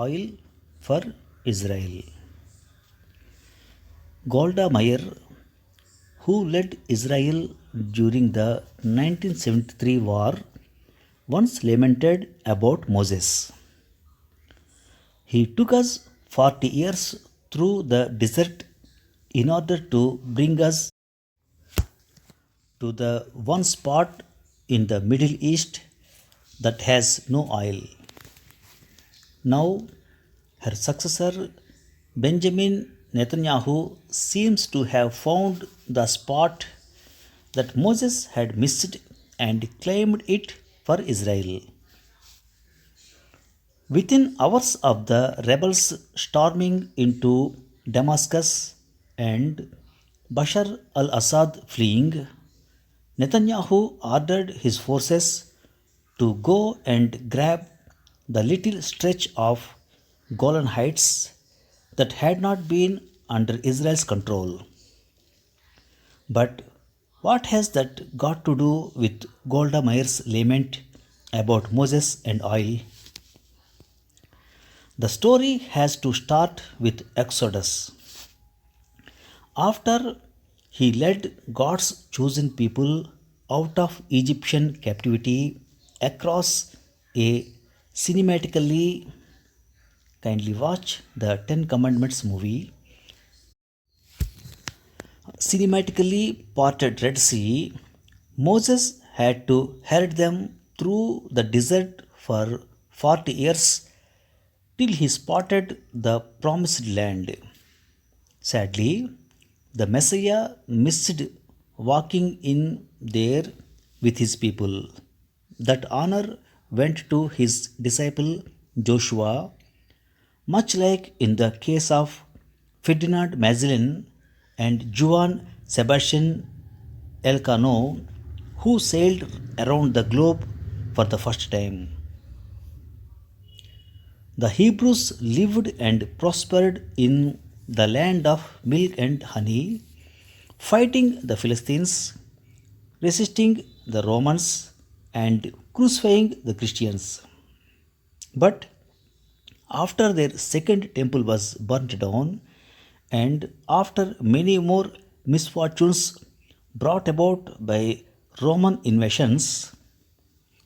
oil for Israel. Golda Meir, who led Israel during the 1973 war, once lamented about Moses. He took us 40 years through the desert in order to bring us to the one spot in the Middle East that has no oil. Now, her successor Benjamin Netanyahu seems to have found the spot that Moses had missed and claimed it for Israel. Within hours of the rebels storming into Damascus and Bashar al Assad fleeing, Netanyahu ordered his forces to go and grab the little stretch of Golan Heights that had not been under Israel's control. But what has that got to do with Golda Meir's lament about Moses and oil? The story has to start with Exodus. After he led God's chosen people out of Egyptian captivity across a cinematically, kindly watch the Ten Commandments movie, cinematically parted Red Sea, Moses had to herd them through the desert for 40 years till he spotted the promised land. Sadly, the Messiah missed walking in there with his people. That honor went to his disciple Joshua, much like in the case of Ferdinand Magellan and Juan Sebastian Elcano, who sailed around the globe for the first time. The Hebrews lived and prospered in the land of milk and honey, fighting the Philistines, resisting the Romans, and crucifying the Christians. But after their second temple was burnt down, and after many more misfortunes brought about by Roman invasions,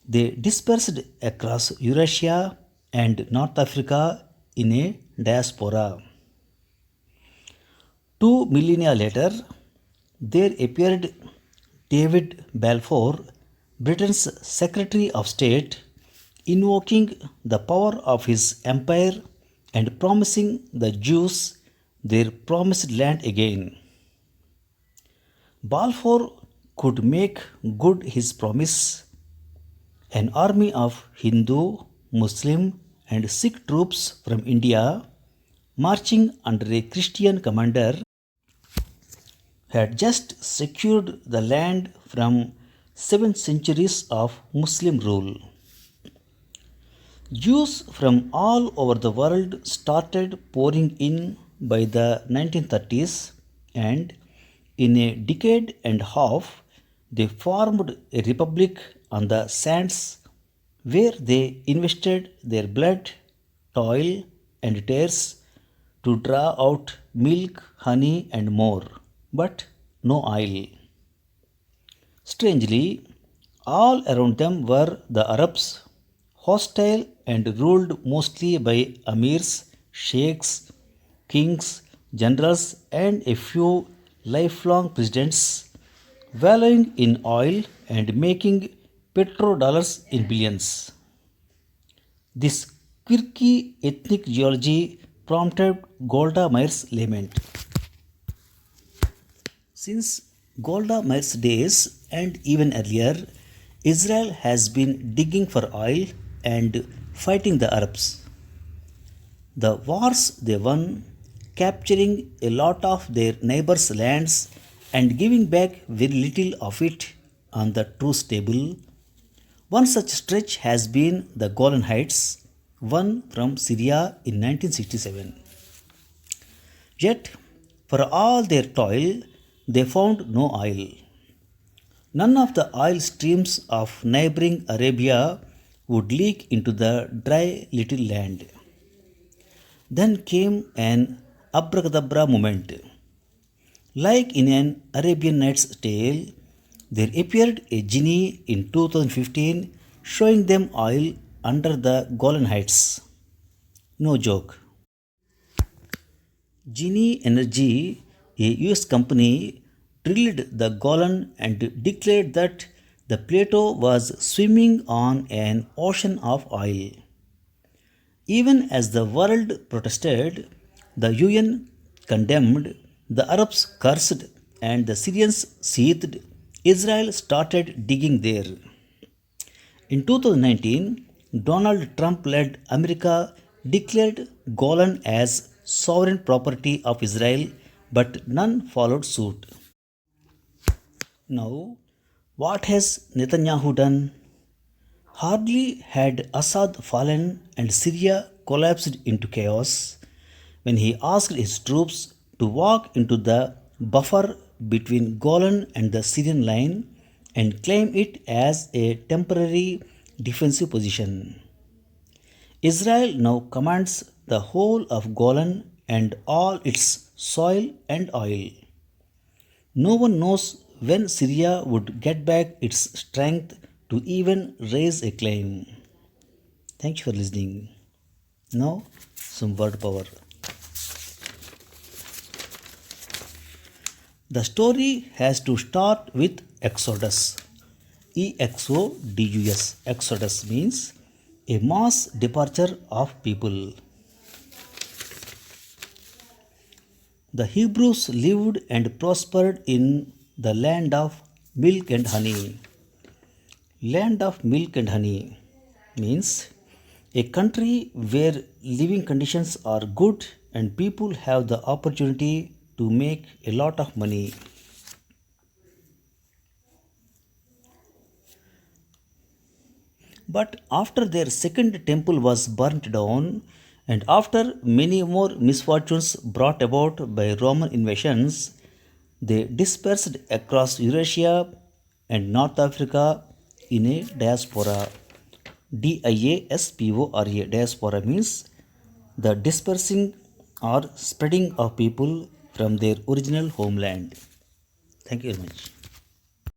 they dispersed across Eurasia and North Africa in a diaspora. 2 millennia later, there appeared David Balfour, Britain's Secretary of State, invoking the power of his empire and promising the Jews their promised land again. Balfour could make good his promise. An army of Hindu, Muslim, and Sikh troops from India, marching under a Christian commander, had just secured the land from 7 centuries of Muslim rule. Jews from all over the world started pouring in by the 1930s, and in a decade and a half, they formed a republic on the sands where they invested their blood, toil, and tears to draw out milk, honey, and more, but no oil. Strangely, all around them were the Arabs, hostile and ruled mostly by amirs, sheikhs, kings, generals, and a few lifelong presidents, wallowing in oil and making petrodollars in billions. This quirky ethnic geology prompted Golda Meir's lament. Since Golda Meir's days and even earlier, Israel has been digging for oil and fighting the Arabs. The wars they won, capturing a lot of their neighbors' lands and giving back very little of it on the truce table. One such stretch has been the Golan Heights, won from Syria in 1967. Yet, for all their toil, they found no oil. None of the oil streams of neighboring Arabia would leak into the dry little land. Then came an abracadabra moment. Like in an Arabian Nights tale, there appeared a genie in 2015 showing them oil under the Golan Heights. No joke. Genie Energy, a US company, drilled the Golan and declared that the plateau was swimming on an ocean of oil. Even as the world protested, the UN condemned, the Arabs cursed, and the Syrians seethed, Israel started digging there. In 2019, Donald Trump led America declared Golan as sovereign property of Israel, but none followed suit. Now, what has Netanyahu done? Hardly had Assad fallen and Syria collapsed into chaos when he asked his troops to walk into the buffer between Golan and the Syrian line and claim it as a temporary defensive position. Israel now commands the whole of Golan and all its soil and oil. No one knows when Syria would get back its strength to even raise a claim. Thank you for listening. Now, some word power. The story has to start with Exodus. EXODUS. Exodus means a mass departure of people. The Hebrews lived and prospered in the land of milk and honey. Land of milk and honey means a country where living conditions are good and people have the opportunity to make a lot of money. But after their second temple was burnt down, and after many more misfortunes brought about by Roman invasions, they dispersed across Eurasia and North Africa in a diaspora. Diaspora. Diaspora means the dispersing or spreading of people from their original homeland. Thank you very much.